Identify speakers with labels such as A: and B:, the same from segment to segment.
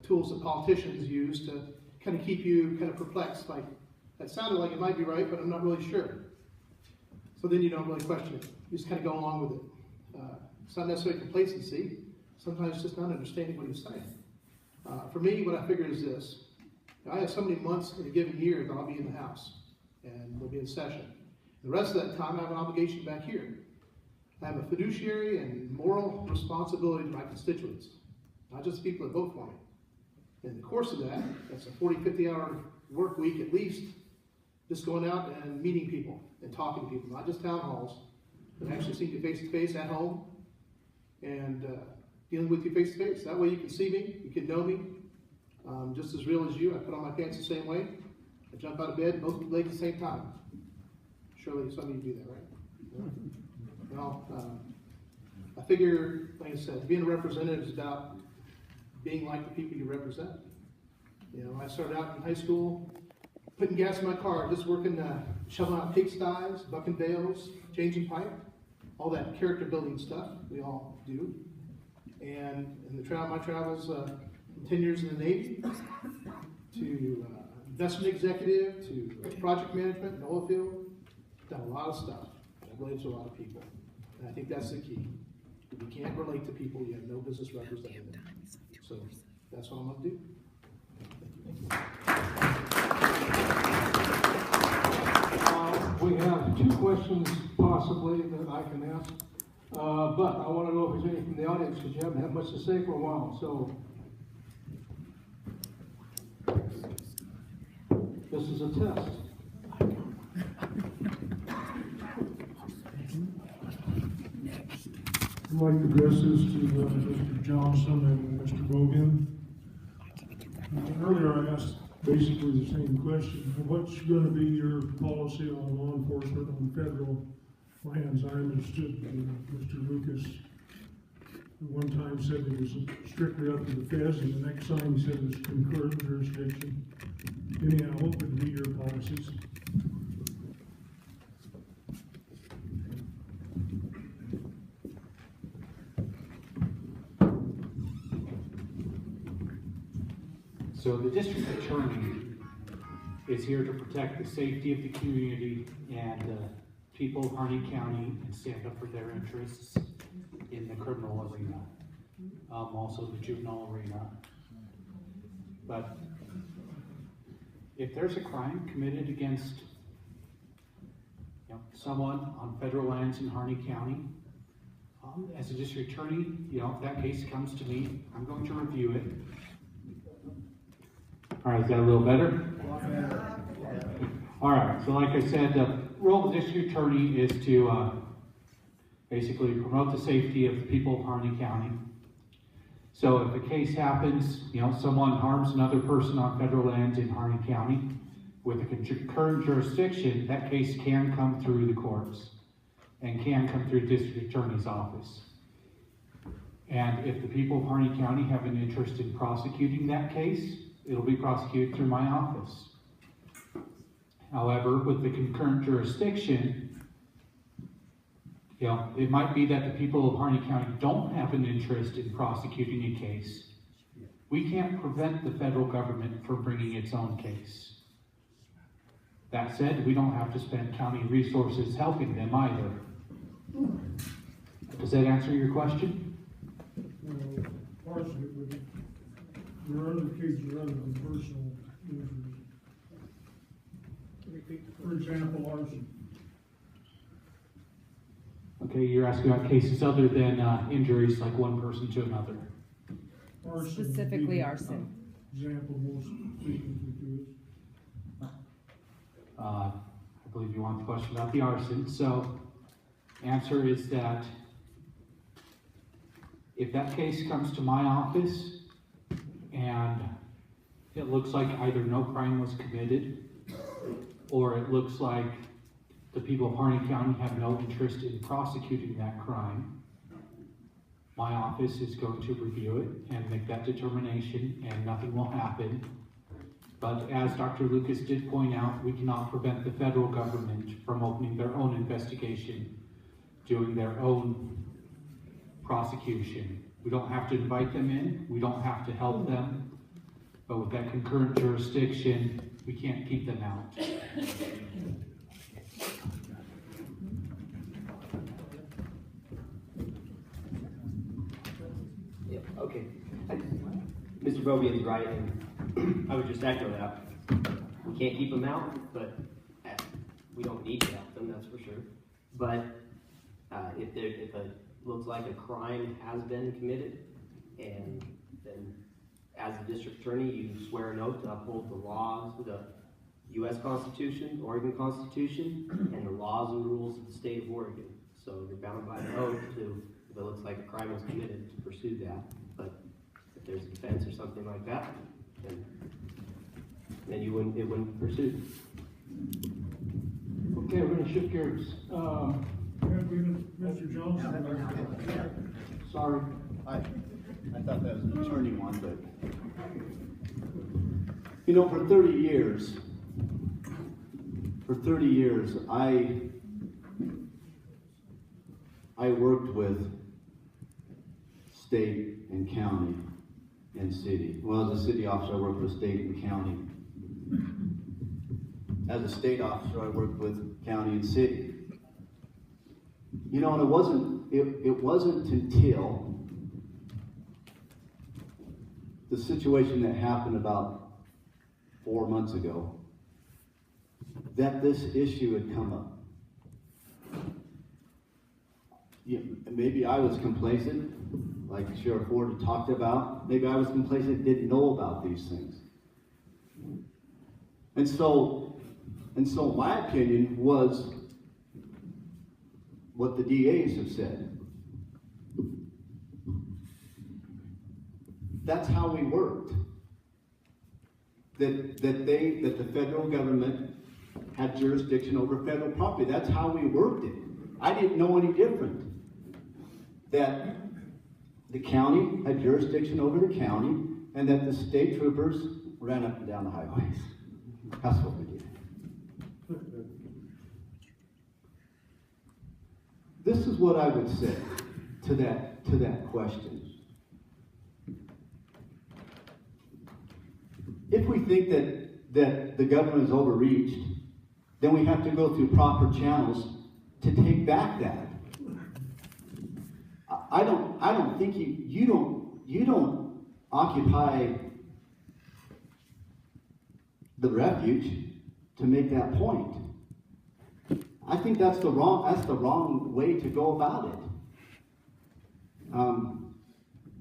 A: tools that politicians use to kind of keep you kind of perplexed, like, that sounded like it might be right, but I'm not really sure. So then you don't really question it. You just kind of go along with it. It's not necessarily complacency. Sometimes it's just not understanding what he's saying. For me, what I figure is this. I have so many months in a given year that I'll be in the House, and we'll be in session. The rest of that time, I have an obligation back here. I have a fiduciary and moral responsibility to my constituents, not just the people that vote for me. In the course of that, that's a 40, 50-hour work week at least, just going out and meeting people and talking to people, not just town halls, but actually seeing you face-to-face at home and dealing with you face-to-face. That way you can see me, you can know me, just as real as you. I put on my pants the same way. I jump out of bed, both legs at the same time. Surely some of you do that, right? Well, I figure, like I said, being a representative is about being like the people you represent. You know, I started out in high school putting gas in my car, just working, shoveling out pigsties, bucking bales, changing pipe, all that character building stuff we all do. And in my travels, 10 years in the Navy, to investment executive, to project management in the oil field, done a lot of stuff. I've related to a lot of people. And I think that's the key. If you can't relate to people, you have no business representing them. So that's what I'm going to do.
B: We have two questions possibly that I can ask, but I want to know if there's any from the audience because you haven't had much to say for a while. So this is a test.
C: I'd like to address this to Mr. Johnson and Mr. Bogan. Earlier I asked basically the same question. What's going to be your policy on law enforcement on federal lands? I understood Mr. Lucas at one time said it was strictly up to the feds, and the next time he said it was concurrent jurisdiction. Anyhow, what would be your policies?
D: So the district attorney is here to protect the safety of the community and the people of Harney County and stand up for their interests in the criminal arena, also the juvenile arena. But if there's a crime committed against someone on federal lands in Harney County, as a district attorney, if that case comes to me, I'm going to review it. All right, is that a little better? All right, so like I said, the role of the district attorney is to basically promote the safety of the people of Harney County. So if a case happens, someone harms another person on federal lands in Harney County with a concurrent jurisdiction, that case can come through the courts and can come through the district attorney's office. And if the people of Harney County have an interest in prosecuting that case, it'll be prosecuted through my office. However, with the concurrent jurisdiction, it might be that the people of Harney County don't have an interest in prosecuting a case. We can't prevent the federal government from bringing its own case. That said, we don't have to spend county resources helping them either. Does that answer your question?
C: Well, partially, but there are other cases other than personal injuries. For example, arson.
D: Okay, you're asking about cases other than injuries like one person to another.
C: Arson
E: Specifically arson.
C: Example most frequently to us.
D: I believe you want the question about the arson. So, answer is that if that case comes to my office and it looks like either no crime was committed or it looks like the people of Harney County have no interest in prosecuting that crime, my office is going to review it and make that determination, and nothing will happen. But as Dr. Lucas did point out, we cannot prevent the federal government from opening their own investigation, doing their own prosecution. We don't have to invite them in. We don't have to help them. but with that concurrent jurisdiction, we can't keep them out.
E: Yeah, okay. Mr. Bobby is right, and I would just echo that. We can't keep them out, but we don't need to have them, that's for sure. But if it looks like a crime has been committed, and then as the district attorney, you swear an oath to uphold the laws of the U.S. Constitution, Oregon Constitution, and the laws and rules of the state of Oregon. So you're bound by the oath to, if it looks like a crime was committed, to pursue that. But if there's a defense or something like that, then it wouldn't be pursued.
B: Okay, we're gonna shift gears.
C: Mr. Johnson.
B: Sorry.
F: I thought that was an attorney one, but, you know, for 30 years, I worked with state and county and city. Well, as a city officer, I worked with state and county. As a state officer, I worked with county and city. You know, and it wasn't until the situation that happened about 4 months ago that this issue had come up. Maybe I was complacent, like Sheriff Ford had talked about. Maybe I was complacent, didn't know about these things. And so my opinion was what the DAs have said. That's how we worked. That the federal government had jurisdiction over federal property. That's how we worked it. I didn't know any different. That the county had jurisdiction over the county, and that the state troopers ran up and down the highways. That's what we did. This is what I would say to that question. If we think that the government is overreached, then we have to go through proper channels to take back that. I don't think you don't occupy the refuge to make that point. I think that's the wrong way to go about it.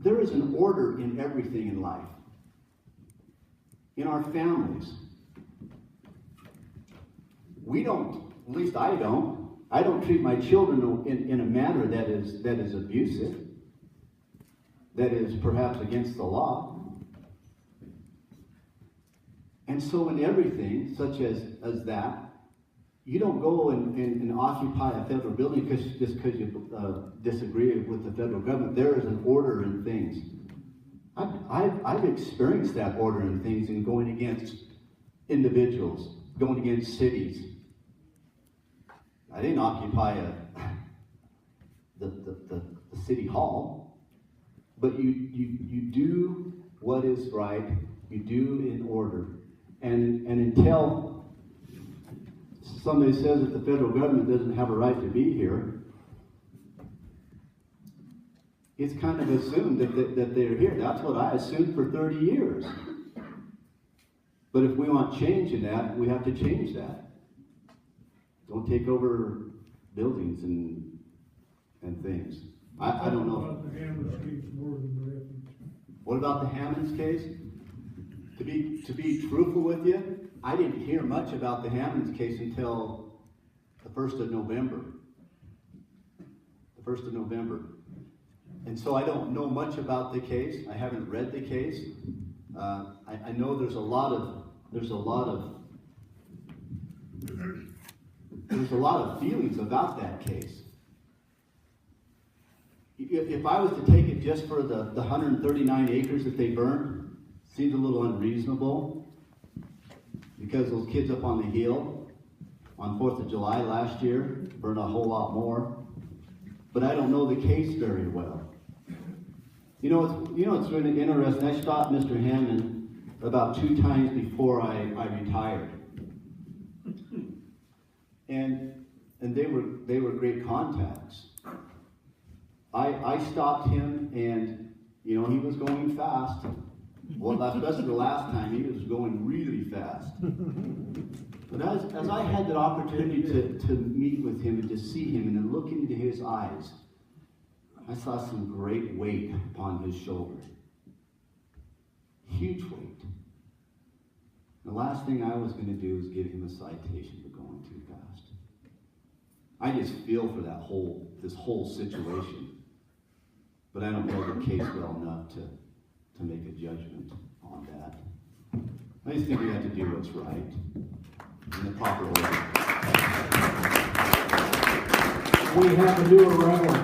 F: There is an order in everything in life. In our families, we don't, at least I don't treat my children in a manner that is abusive, that is perhaps against the law. And so in everything, such as that, you don't go and occupy a federal building just because you disagree with the federal government. There is an order in things. I've experienced that order in things in going against individuals, going against cities. I didn't occupy the city hall, but you do what is right, you do in order, and until somebody says that the federal government doesn't have a right to be here, it's kind of assumed that they're here. That's what I assumed for 30 years. But if we want change in that, we have to change that. Don't take over buildings and things. I don't know.
C: What about the Hammonds case more than the refuge?
F: What about the Hammonds case? To be truthful with you, I didn't hear much about the Hammonds case until the 1st of November. The 1st of November. And so I don't know much about the case. I haven't read the case. I know there's a lot of feelings about that case. If I was to take it just for the 139 acres that they burned, seems a little unreasonable, because those kids up on the hill on 4th of July last year burned a whole lot more. But I don't know the case very well. It's really interesting. I stopped Mr. Hammond about 2 times before I retired. And they were great contacts. I stopped him, and you know, he was going fast. Well, especially the last time, he was going really fast. But as I had that opportunity to meet with him and to see him and to look into his eyes, I saw some great weight upon his shoulder. Huge weight. The last thing I was going to do was give him a citation for going too fast. I just feel for this whole situation. But I don't know the case well enough to make a judgment on that. I just think we have to do what's right in the proper order.
B: We have a new arrival.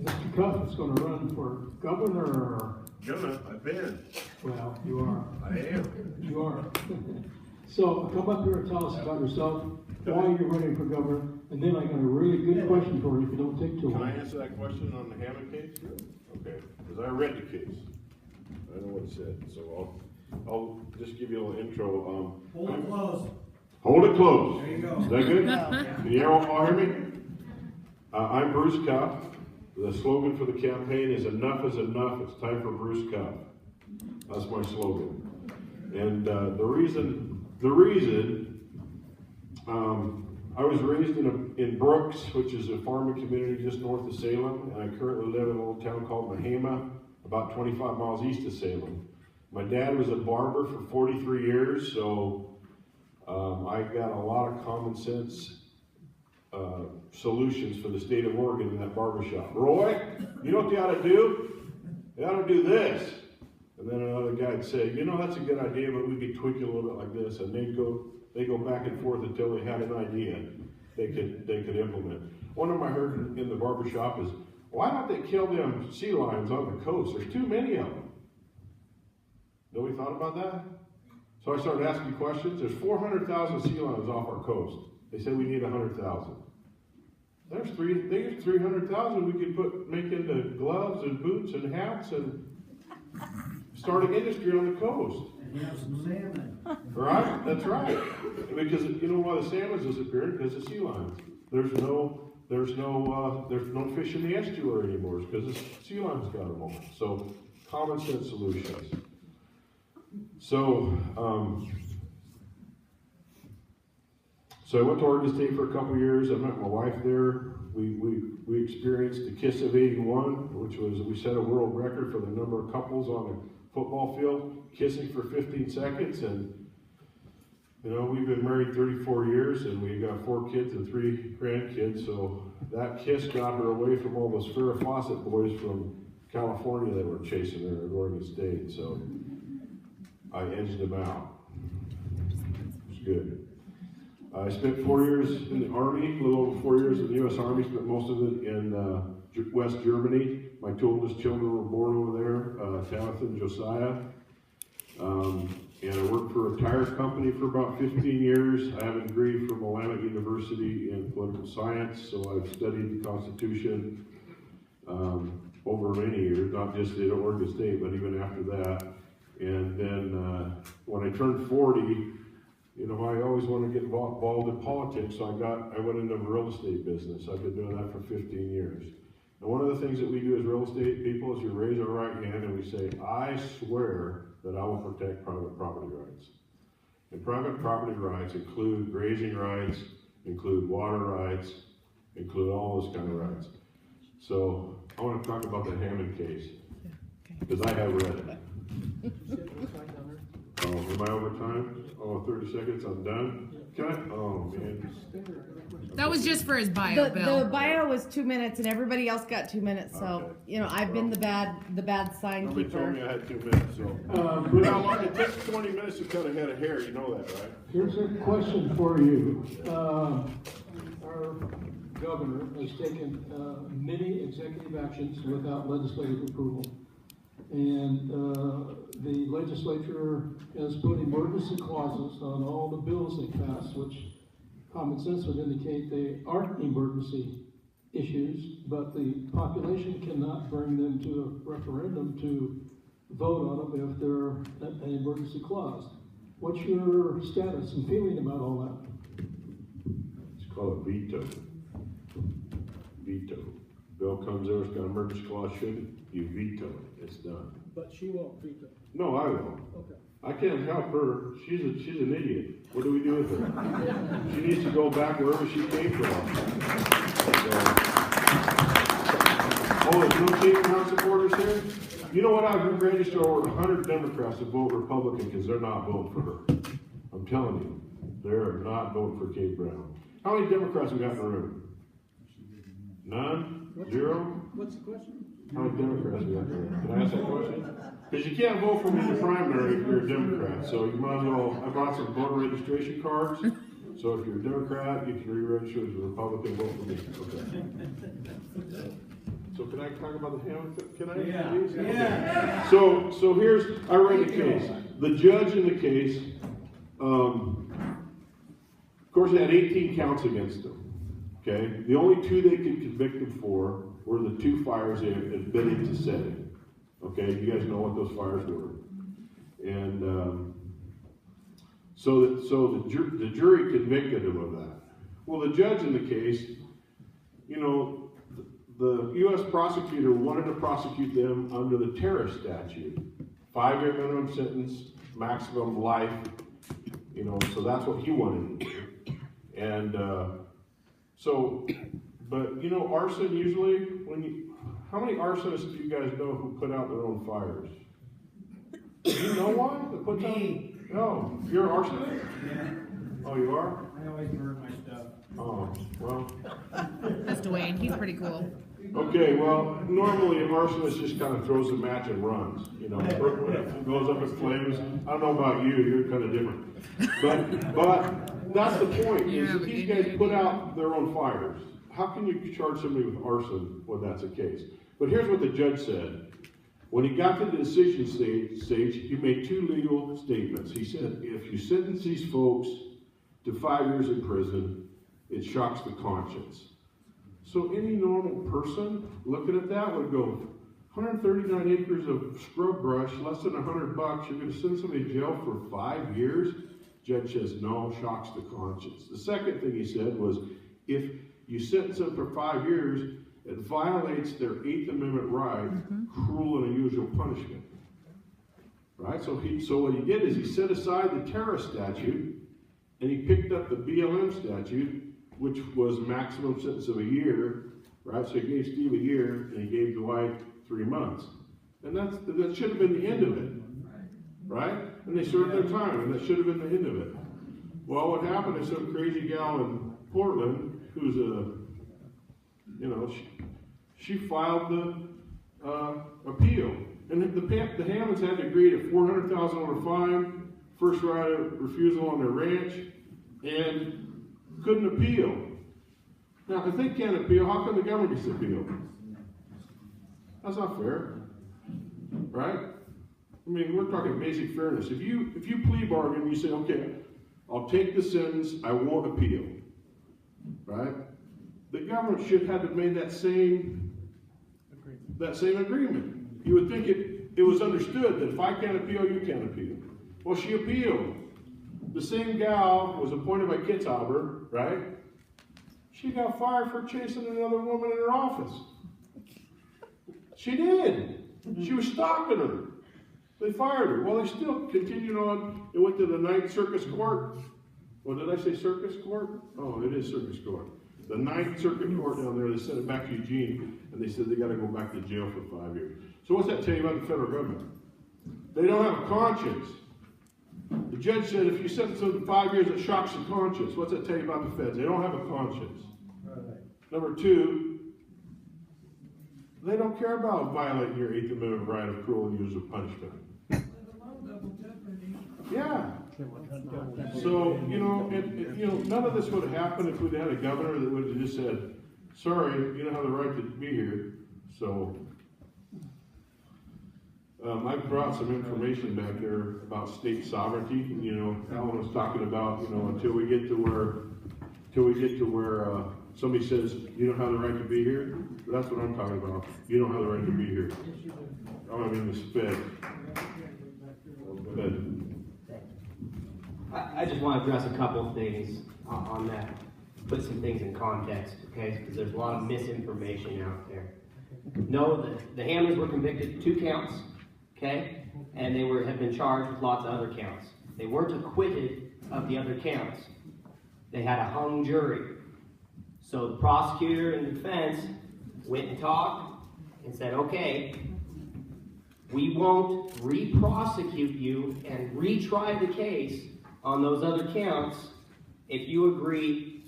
B: Mr. Cuff is going to run for governor.
G: I've been.
B: Well, you are.
G: I am.
B: You are. So come up here and tell us about yourself, why you're running for governor, and then I got a really good question for you if you don't take too
G: Can I
B: long.
G: answer that question on the Hammond case? Okay, because I read the case. I know what it said, so I'll just give you a little intro.
H: Hold it close.
G: Hold it close.
H: There you go.
G: Is that good? Can you all hear me? I'm Bruce Cuff. The slogan for the campaign is "Enough is enough. It's time for Bruce Cuff." That's my slogan. And the reason, I was raised in Brooks, which is a farming community just north of Salem, and I currently live in a little town called Mahama, about 25 miles east of Salem. My dad was a barber for 43 years, so I got a lot of common sense solutions for the state of Oregon in that barbershop. Roy, you know what they ought to do? They ought to do this. And then another guy would say, you know, that's a good idea, but we could tweak it a little bit like this. And they go back and forth until they had an idea they could implement. One of them I heard in the barbershop is, why don't they kill them sea lions on the coast? There's too many of them. Nobody thought about that? So I started asking questions. There's 400,000 sea lions off our coast. They said we need 100,000. There's 300,000 we could make into gloves and boots and hats and start an industry on the coast.
H: And you have some salmon.
G: Right? That's right. Because you know why the salmon's disappeared? Because of sea lions. There's no fish in the estuary anymore because the sea lions got them all. So common sense solutions. So I went to Oregon State for a couple years. I met my wife there. We experienced the Kiss of '81, which was, we set a world record for the number of couples on a football field kissing for 15 seconds. And you know, we've been married 34 years, and we got 4 kids and 3 grandkids. So that kiss got her away from all those Farrah Fawcett boys from California that were chasing her at Oregon State. So I edged them out. It was good. I spent 4 years in the Army, a little over 4 years in the U.S. Army, spent most of it in West Germany. My 2 oldest children were born over there, Tabitha and Josiah. And I worked for a tire company for about 15 years. I have a degree from Willamette University in political science, so I've studied the Constitution over many years, not just at Oregon State, but even after that. And then when I turned 40, you know, I always wanted to get involved in politics, so I went into the real estate business. I've been doing that for 15 years. And one of the things that we do as real estate people is we raise our right hand and we say, I swear that I will protect private property rights. And private property rights include grazing rights, include water rights, include all those kind of rights. So I want to talk about the Hammond case, because I have read it. Oh, am I over time? Oh, 30 seconds, I'm done? Can I? Oh, man.
I: That was just for his bio, Bill.
J: The bio was 2 minutes, and everybody else got 2 minutes. So
G: Okay.
J: you know, I've been the bad sign
G: Nobody told me
J: keeper.
G: I had 2 minutes, so. But how long it takes 20 minutes to cut a head of hair, you know that, right?
B: Here's a question for you. Our governor has taken many executive actions without legislative approval. And the legislature has put emergency clauses on all the bills they pass, which common sense would indicate they aren't emergency issues, but the population cannot bring them to a referendum to vote on them if they're an emergency emergency clause. What's your status and feeling about all that?
G: It's called a veto. Veto. Bill comes there, it's got an emergency clause, shouldn't, you veto it, it's done.
B: But she won't veto.
G: No, I won't.
B: Okay.
G: I can't help her, she's an idiot. What do we do with her? She needs to go back wherever she came from. So. Oh, there's no Cape Brown supporters here? You know what, I've registered over 100 Democrats to vote Republican because they're not voting for her. I'm telling you, they're not voting for Cape Brown. How many Democrats we got in the room? None? Zero?
B: What's the question?
G: How many Democrats we got in the room? Can I ask that question? Because you can't vote for me in the primary if you're a Democrat, so you might as well, I brought some voter registration cards. So if you're a Democrat, you can re-register as a Republican, vote for me, okay? So can I talk about the Hamilton? Can I?
H: Yeah.
G: Yeah. So here's, I read the case. The judge in the case, of course, they had 18 counts against him. Okay, the only 2 they could convict him for were the 2 fires they admitted to setting. Okay, you guys know what those fires were, and so the jury convicted him of that. Well, the judge in the case, you know. The U.S. prosecutor wanted to prosecute them under the terrorist statute. 5-year minimum sentence, maximum life, you know, so that's what he wanted to do. And but you know, arson usually, how many arsonists do you guys know who put out their own fires? Do you know one that puts out? No, you're an arsonist?
H: Yeah.
G: Oh, you are?
H: I always burn my stuff.
G: Oh, well.
I: That's Dwayne. He's pretty cool.
G: Okay, well, normally an arsonist just kind of throws a match and runs, you know, goes up in flames. I don't know about you, you're kind of different. But that's the point, is that these guys put out their own fires. How can you charge somebody with arson when that's the case? But here's what the judge said. When he got to the decision stage, he made 2 legal statements. He said, if you sentence these folks to 5 years in prison, it shocks the conscience. So any normal person looking at that would go, 139 acres of scrub brush, less than $100, you're going to send somebody to jail for 5 years? Judge says, no, shocks the conscience. The second thing he said was, if you sentence them for 5 years, it violates their 8th Amendment right, cruel and unusual punishment. Right? So what he did is he set aside the terrorist statute, and he picked up the BLM statute, which was maximum sentence of a year, right? So he gave Steve a year, and he gave Dwight 3 months. And that should have been the end of it, right? And they served their time, and that should have been the end of it. Well, what happened is some crazy gal in Portland, who's she filed the appeal. And the Hammonds had to agree to $400,000 fine, first right of refusal on their ranch, and couldn't appeal. Now, if they can't appeal, how come the government gets to appeal? That's not fair, right? I mean, we're talking basic fairness. If you plea bargain, you say, okay, I'll take the sentence, I won't appeal, right? The government should have made that same agreement. You would think it was understood that if I can't appeal, you can't appeal. Well, she appealed. The same gal was appointed by Kitzhaber, right? She got fired for chasing another woman in her office. She did. She was stalking her. They fired her. Well, they still continued on. It went to the Ninth Circuit Court. Well, did I say Circus Court? Oh, it is Circus Court. The Ninth Circuit Court down there, they sent it back to Eugene, and they said they got to go back to jail for 5 years. So what's that tell you about the federal government? They don't have a conscience. The judge said if you sentence them to 5 years, it shocks the conscience. What's that tell you about the feds? They don't have a conscience. Number 2, they don't care about violating your 8th Amendment right of cruel and unusual punishment. Yeah. So, none of this would have happened if we'd had a governor that would have just said, sorry, you don't have the right to be here. So, I brought some information back there about state sovereignty. Alan was talking about, until we get to where somebody says, you don't have the right to be here. That's what I'm talking about. You don't have the right to be here. I'm in the sped.
E: I just want to address a couple of things on that, put some things in context, okay? Because there's a lot of misinformation out there. No, the Hammonds were convicted of 2 counts, okay? And they have been charged with lots of other counts. They weren't acquitted of the other counts. They had a hung jury. So the prosecutor and defense went and talked and said, okay, we won't re-prosecute you and retry the case on those other counts if you agree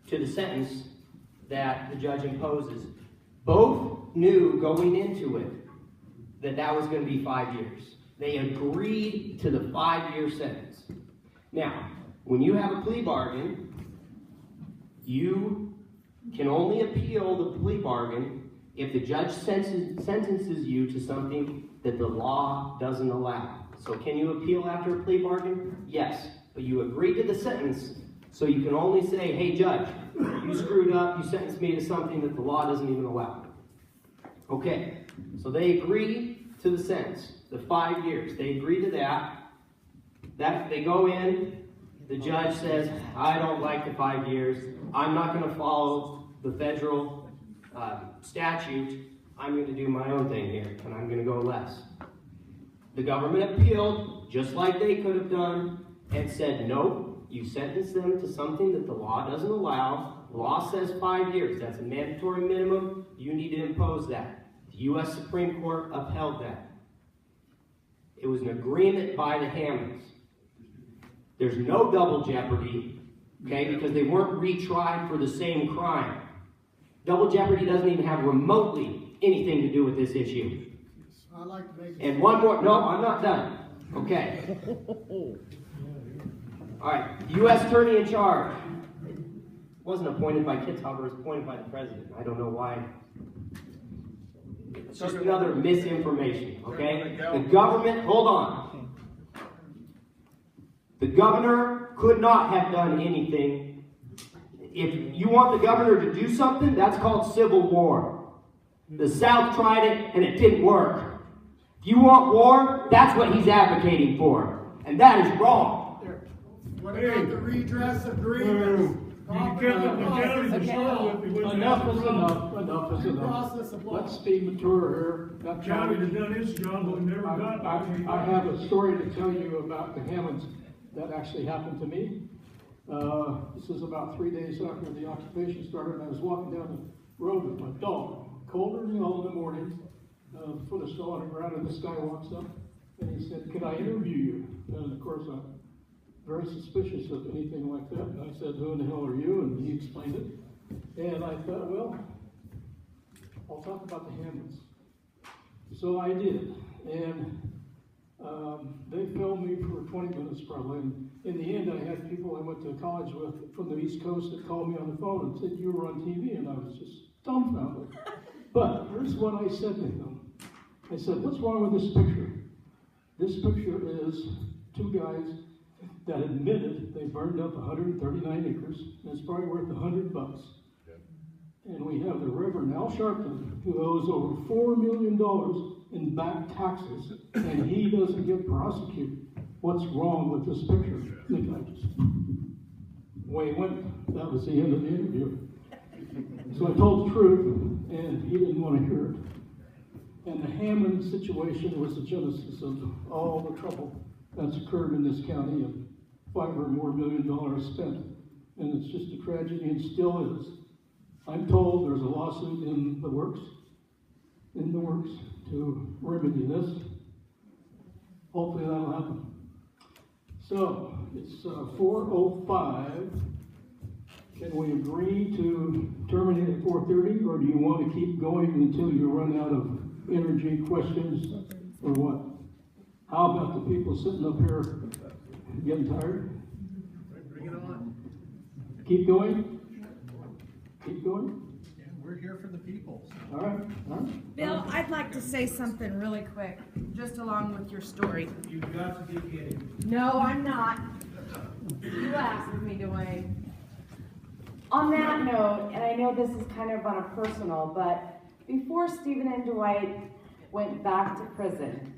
E: to the sentence that the judge imposes. Both knew going into it that that was going to be 5 years. They agreed to the 5-year sentence. Now, when you have a plea bargain, you can only appeal the plea bargain if the judge sentences you to something that the law doesn't allow. So can you appeal after a plea bargain? Yes, but you agreed to the sentence, so you can only say, hey judge, you screwed up, you sentenced me to something that the law doesn't even allow. Okay, so they agree to the sentence, the 5 years. They agree to that. They go in, the judge says, I don't like the 5 years. I'm not going to follow the federal statute. I'm going to do my own thing here, and I'm going to go less. The government appealed, just like they could have done, and said, nope, you sentenced them to something that the law doesn't allow. The law says 5 years. That's a mandatory minimum. You need to impose that. The U.S. Supreme Court upheld that. It was an agreement by the Hammonds. There's no double jeopardy, okay, because they weren't retried for the same crime. Double jeopardy doesn't even have remotely anything to do with this issue.
H: I'd like to make
E: And one more, no, I'm not done. Okay. All right, U.S. Attorney in charge. It wasn't appointed by Kitzhaber, it was appointed by the president. I don't know why. It's just another misinformation, okay? The government, hold on. The governor could not have done anything. If you want the governor to do something, that's called civil war. The South tried it and it didn't work. If you want war, that's what he's advocating for. And that is wrong.
H: What about the redress of grievance?
B: Enough is enough, enough is enough.
H: Process of law.
B: Let's be mature here. That
C: County has done its job, but we never got.
B: I have a story to tell you about the Hammonds that actually happened to me. This is about 3 days after the occupation started, and I was walking down the road with my dog. Colder than all in the morning, foot of snow on the ground, and this guy walks up, and he said, "Could I interview you?" And of course, I'm very suspicious of anything like that. And I said, "Who in the hell are you?" And he explained it. And I thought, well, I'll talk about the Hammonds. So I did. And they filmed me for 20 minutes probably. And in the end, I had people I went to college with from the East Coast that called me on the phone and said, "You were on TV." And I was just dumbfounded. But here's what I said to him. I said, "What's wrong with this picture?" This picture is 2 guys that admitted they burned up 139 acres, and it's probably worth $100. And we have the Reverend Al Sharpton, who owes over $4 million in back taxes, and he doesn't get prosecuted. What's wrong with this picture? The guy just away went. That was the end of the interview. So I told the truth, and he didn't want to hear it. And the Hammond situation was the genesis of all the trouble that's occurred in this county, and $5 or more million spent. And it's just a tragedy, and still is. I'm told there's a lawsuit in the works to remedy this. Hopefully that'll happen. So, it's 4:05. Can we agree to terminate at 4:30, or do you want to keep going until you run out of energy questions, or what? How about the people sitting up here getting tired?
H: Bring it on.
B: Keep going? Keep going?
H: Yeah, we're here for the people.
B: All right.
J: Bill, I'd like to say something really quick, just along with your story.
H: You've got to be kidding.
J: No, I'm not. You asked me, Dwayne. On that note, and I know this is kind of on a personal, but before Stephen and Dwight went back to prison,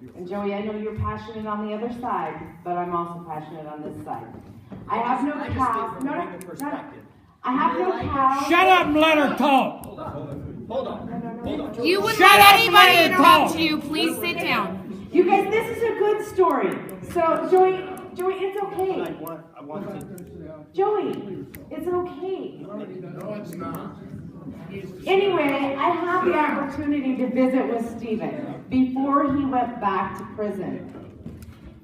J: And Joey, I know you're passionate on the other side, but I'm also passionate on this side. I have no cows. No, I have no cows.
H: Shut up and let her talk.
E: Hold on.
I: You wouldn't let anybody interrupt you. Please sit down.
J: You guys, this is a good story. So, Joey, it's okay.
E: I want to.
J: Joey, it's okay.
H: No, it's not.
J: Anyway, I had the opportunity to visit with Stephen before he went back to prison.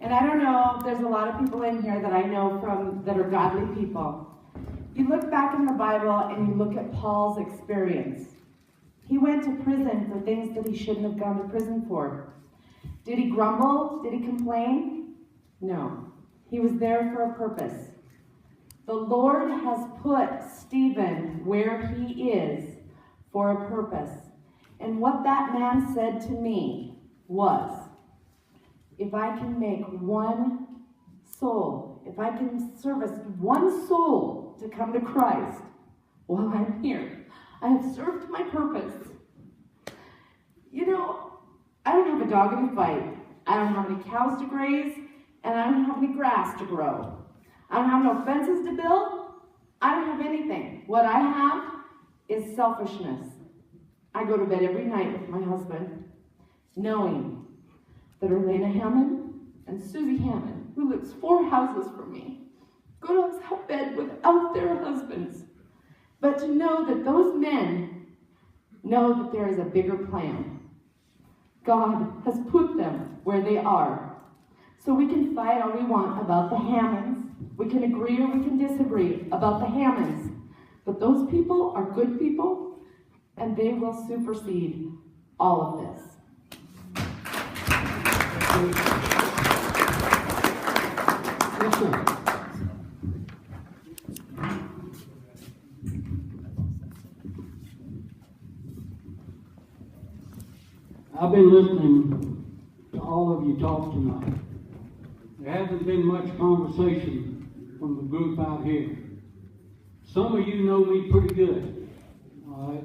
J: And I don't know, there's a lot of people in here that I know that are godly people. You look back in the Bible and you look at Paul's experience. He went to prison for things that he shouldn't have gone to prison for. Did he grumble? Did he complain? No. He was there for a purpose. The Lord has put Stephen where he is for a purpose. And what that man said to me was, if I can make one soul, if I can service one soul to come to Christ while I'm here, I have served my purpose. You know, I don't have a dog in the fight. I don't have any cows to graze, and I don't have any grass to grow. I don't have no fences to build. I don't have anything. What I have is selfishness. I go to bed every night with my husband, knowing that Elena Hammond and Susie Hammond, who lives 4 houses from me, go to bed without their husbands. But to know that those men know that there is a bigger plan. God has put them where they are. So we can fight all we want about the Hammonds. We can agree or we can disagree about the Hammonds. But those people are good people, and they will supersede all of this.
B: Yes, sir. I've been listening to all of you talk tonight. There hasn't been much conversation from the group out here. Some of you know me pretty good, all right?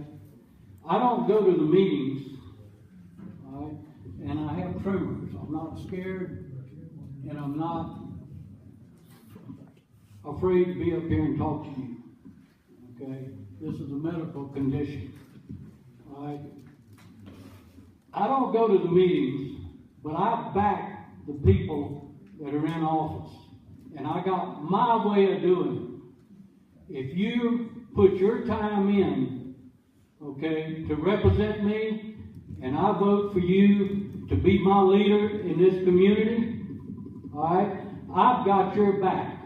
B: I don't go to the meetings, all right? And I have tremors. I'm not scared, and I'm not afraid to be up here and talk to you, okay? This is a medical condition, all right? I don't go to the meetings, but I back the people that are in office. And I got my way of doing it. If you put your time in, okay, to represent me, and I vote for you to be my leader in this community, all right, I've got your back.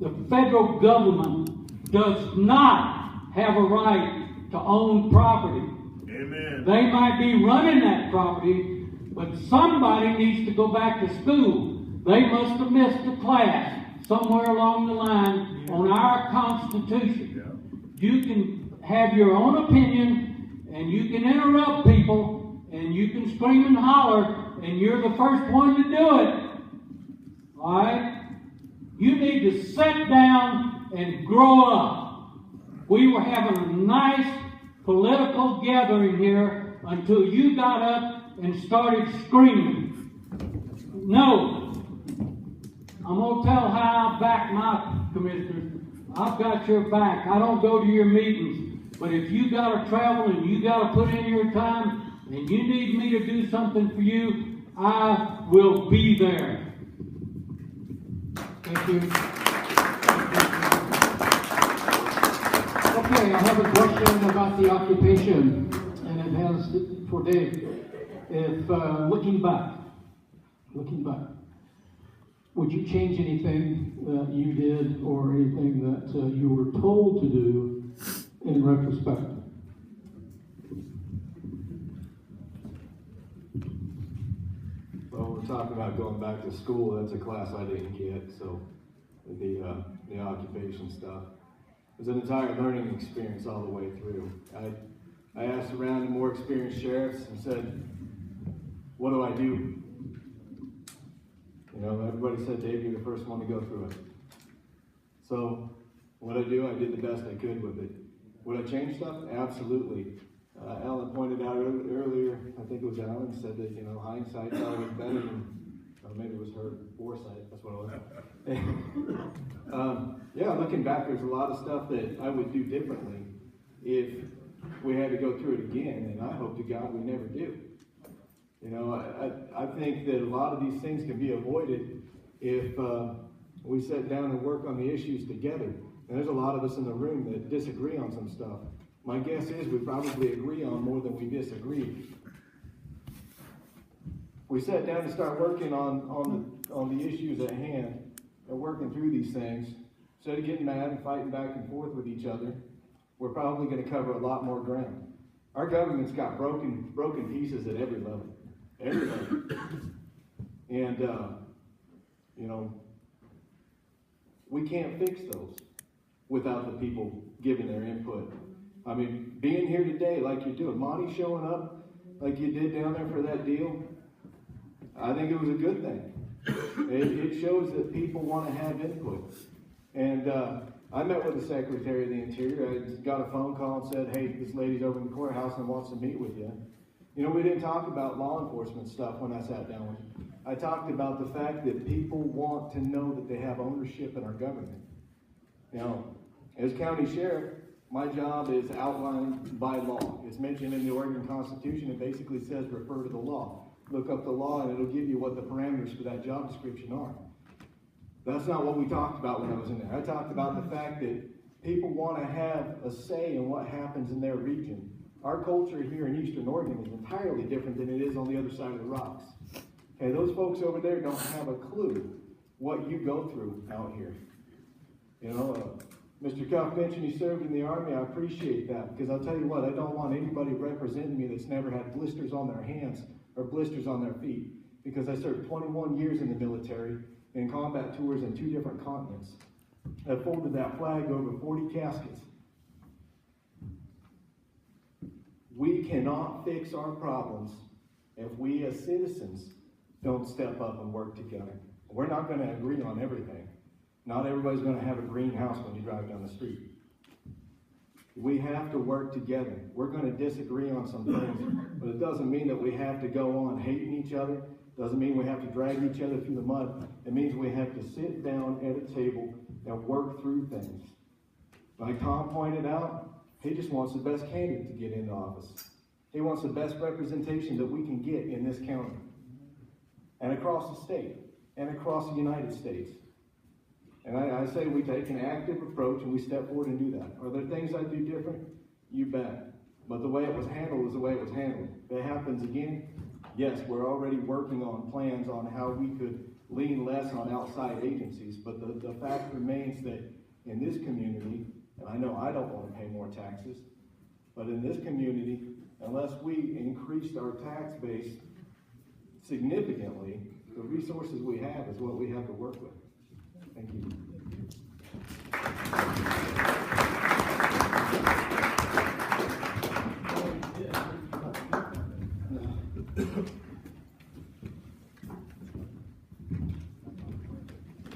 B: The federal government does not have a right to own property.
G: Amen.
B: They might be running that property, but somebody needs to go back to school. They must have missed a class somewhere along the line on our Constitution. You can have your own opinion, and you can interrupt people, and you can scream and holler, and you're the first one to do it. All right? You need to sit down and grow up. We were having a nice political gathering here until you got up and started screaming. No. I'm going to tell how I back my commissioners. I've got your back. I don't go to your meetings. But if you got to travel and you got to put in your time and you need me to do something for you, I will be there.
A: Thank you.
B: Okay, I have a question about the occupation, and it has for Dave. If looking back, would you change anything that you did or anything that you were told to do in retrospect?
K: Well, we're talking about going back to school. That's a class I didn't get, so the occupation stuff. It was an entire learning experience all the way through. I asked around to more experienced sheriffs and said, what do I do? You know, everybody said, Dave, you're the first one to go through it. So what I did the best I could with it. Would I change stuff? Absolutely. Alan pointed out earlier, I think it was Alan, said that, you know, hindsight's always better than, or maybe it was her foresight, that's what it was. Yeah, looking back, there's a lot of stuff that I would do differently if we had to go through it again, and I hope to God we never do. You know, I think that a lot of these things can be avoided if we sit down and work on the issues together. And there's a lot of us in the room that disagree on some stuff. My guess is we probably agree on more than we disagree. We sat down to start working on the issues at hand and working through these things. Instead of getting mad and fighting back and forth with each other, we're probably going to cover a lot more ground. Our government's got broken pieces at every level. Every level. And, you know, we can't fix those without the people giving their input. I mean, being here today like you're doing, Monty showing up like you did down there for that deal, I think it was a good thing. It shows that people want to have input. And I met with the Secretary of the Interior. I got a phone call and said, hey, this lady's over in the courthouse and wants to meet with you. You know, we didn't talk about law enforcement stuff when I sat down with you. I talked about the fact that people want to know that they have ownership in our government. You know, as county sheriff, my job is outlined by law. It's mentioned in the Oregon Constitution. It basically says refer to the law. Look up the law and it'll give you what the parameters for that job description are. That's not what we talked about when I was in there. I talked about the fact that people want to have a say in what happens in their region. Our culture here in Eastern Oregon is entirely different than it is on the other side of the rocks. Okay, those folks over there don't have a clue what you go through out here. You know, Mr. Cuff mentioned he served in the Army. I appreciate that, because I'll tell you what, I don't want anybody representing me that's never had blisters on their hands or blisters on their feet, because I served 21 years in the military in combat tours in 2 different continents. I folded that flag over 40 caskets. We cannot fix our problems if we as citizens don't step up and work together. We're not going to agree on everything. Not everybody's going to have a greenhouse when you drive down the street. We have to work together. We're going to disagree on some things, but it doesn't mean that we have to go on hating each other. Doesn't mean we have to drag each other through the mud. It means we have to sit down at a table and work through things. Like Tom pointed out, he just wants the best candidate to get into office. He wants the best representation that we can get in this county, and across the state, and across the United States. And I say we take an active approach and we step forward and do that. Are there things I do different? You bet. But the way it was handled is the way it was handled. If it happens again, yes, we're already working on plans on how we could lean less on outside agencies. But the fact remains that in this community, and I know I don't want to pay more taxes, but in this community, unless we increased our tax base significantly, the resources we have is what we have to work with. Thank you.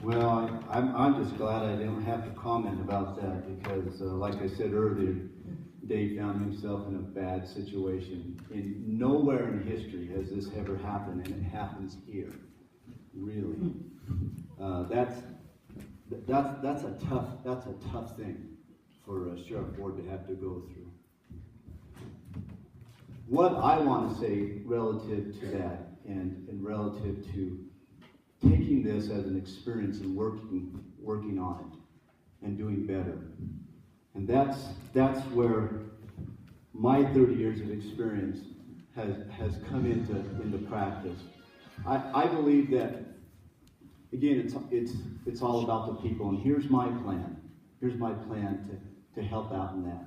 F: Well, I'm just glad I didn't have to comment about that, because like I said earlier, Dave found himself in a bad situation. And nowhere in history has this ever happened, and it happens here. Really. That's a tough thing for Sheriff Ward to have to go through. What I want to say relative to that, and relative to taking this as an experience and working on it and doing better, and that's where my 30 years of experience has come into practice. I believe that, again, it's all about the people, and here's my plan. Here's my plan to help out in that.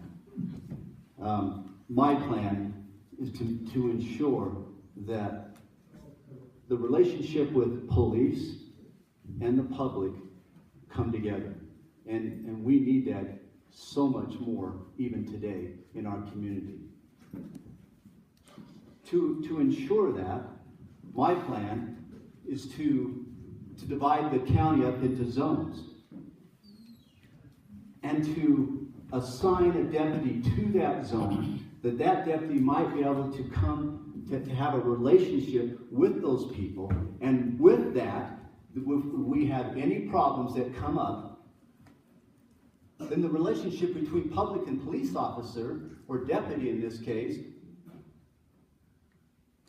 F: My plan is to ensure that the relationship with police and the public come together. And we need that so much more even today in our community. To ensure that, my plan is to divide the county up into zones and to assign a deputy to that zone that deputy might be able to come to have a relationship with those people, and with that, if we have any problems that come up, then the relationship between public and police officer, or deputy in this case,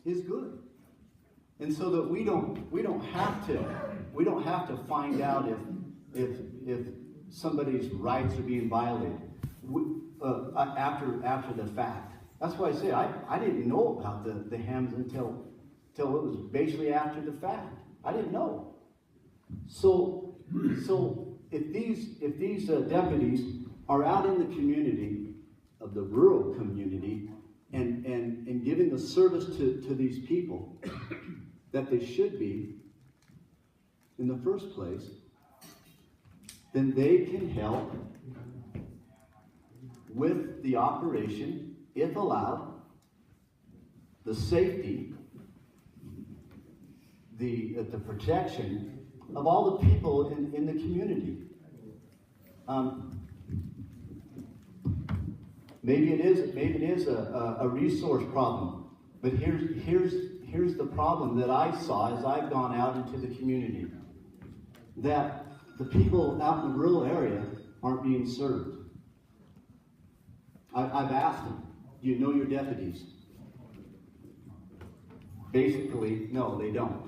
F: is good. And so that we don't have to find out if somebody's rights are being violated after the fact. That's why I say I didn't know about the hams until it was basically after the fact. I didn't know. So if these deputies are out in the community, of the rural community, and giving the service to these people that they should be in the first place, then they can help with the operation, if allowed, the safety, the protection of all the people in the community. Maybe it is a resource problem, but here's the problem that I saw as I've gone out into the community, that the people out in the rural area aren't being served. I've asked them, do you know your deputies? Basically, no, they don't.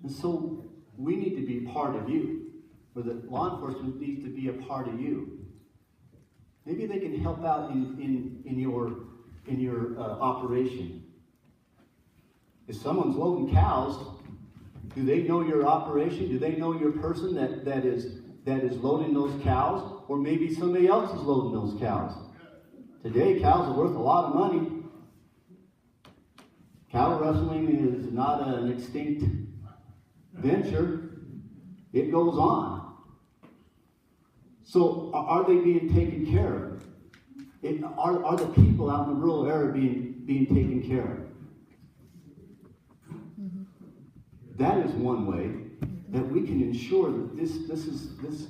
F: And so we need to be part of you, or the law enforcement needs to be a part of you. Maybe they can help out in your operation. If someone's loading cows, do they know your operation? Do they know your person that is loading those cows? Or maybe somebody else is loading those cows. Today, cows are worth a lot of money. Cow wrestling is not an extinct venture. It goes on. So are they being taken care of? Are the people out in the rural area being taken care of? That is one way that we can ensure that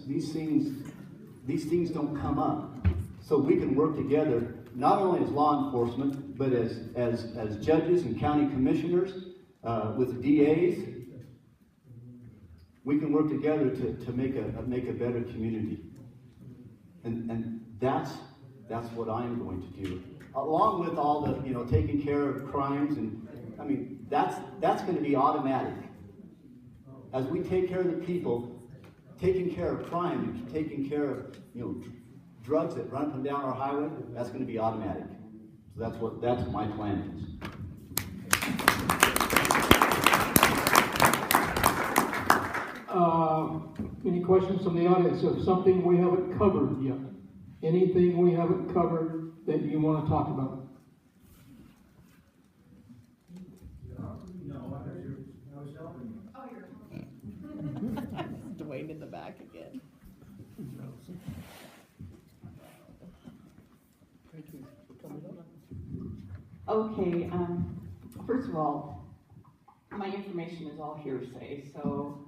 F: these things don't come up. So we can work together, not only as law enforcement, but as judges and county commissioners, with DAs. We can work together to make a better community. And that's what I'm going to do. Along with all the, taking care of crimes, and I mean, that's going to be automatic. As we take care of the people, taking care of crime, taking care of, drugs that run up and down our highway, that's going to be automatic. So that's what my plan is.
B: Any questions from the audience of something we haven't covered yet? Anything we haven't covered that you want to talk about?
H: No, I was helping you.
I: Oh, you're Dwayne in the back again.
L: Okay, first of all, my information is all hearsay, so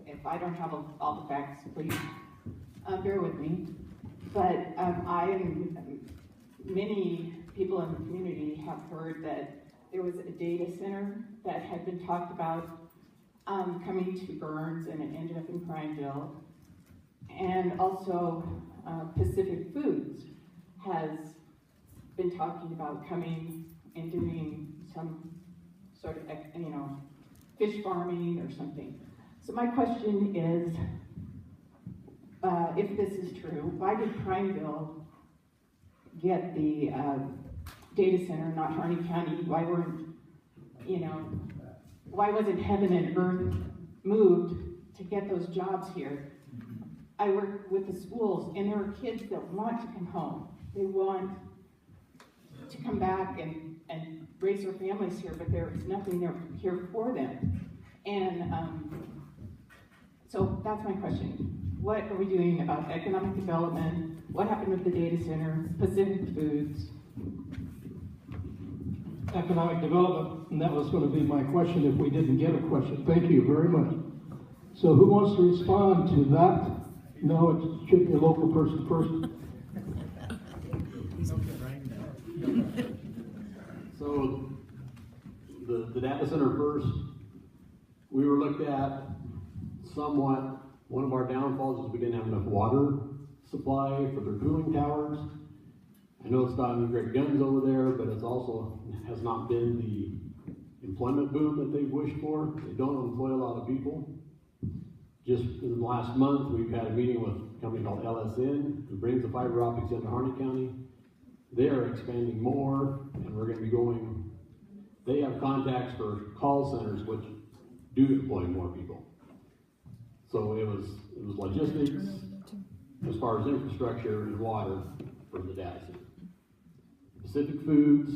L: if I don't have all the facts, please bear with me. But many people in the community have heard that there was a data center that had been talked about coming to Burns, and it ended up in Prineville. And also Pacific Foods has been talking about coming and doing some sort of, fish farming or something. So my question is, if this is true, why did Prineville get the data center, not Harney County? Why wasn't heaven and earth moved to get those jobs here? I work with the schools, and there are kids that want to come home. They want to come back and raise their families here, but there is nothing there here for them. And so that's my question. What are we doing about economic development? What happened with the data center, Pacific Foods?
B: Economic development, and that was going to be my question if we didn't get a question. Thank you very much. So who wants to respond to that? No, it should be a local person first.
M: So, the data center first, we were looked at somewhat. One of our downfalls is we didn't have enough water supply for their cooling towers. I know it's got any great guns over there, but it's also has not been the employment boom that they've wished for. They don't employ a lot of people. Just in the last month, we've had a meeting with a company called LSN, who brings the fiber optics into Harney County. They are expanding more, and we're gonna be going, they have contacts for call centers, which do employ more people. So it was logistics, as far as infrastructure and water for the data center. Pacific Foods,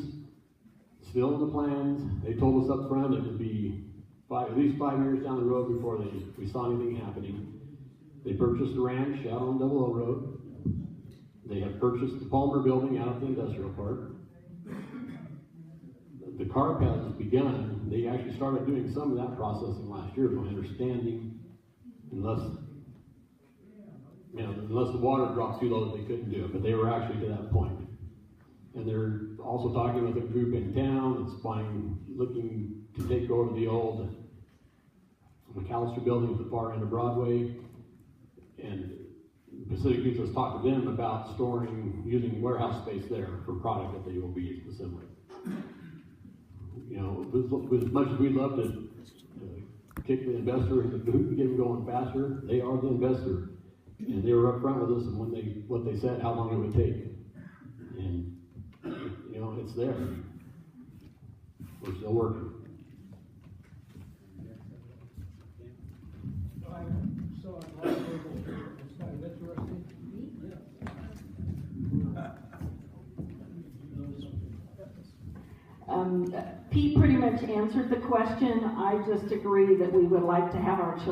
M: still in the plans. They told us up front it would be at least 5 years down the road before we saw anything happening. They purchased a ranch out on Double O Road. They have purchased the Palmer building out at the industrial park. The CARP has begun. They actually started doing some of that processing last year, my understanding, unless the water dropped too low that they couldn't do it, but they were actually to that point. And they're also talking with a group in town that's looking to take over the old McAllister building at the far end of Broadway. And Pacific Foods has talked to them about using warehouse space there for product that they will be assembling. You know, as much as we'd love to kick the investor in the boot and get them going faster, they are the investor. And they were upfront with us and what they said, how long it would take. And, you know, it's there. We're still working.
L: Pete pretty much answered the question. I just agree that we would like to have our children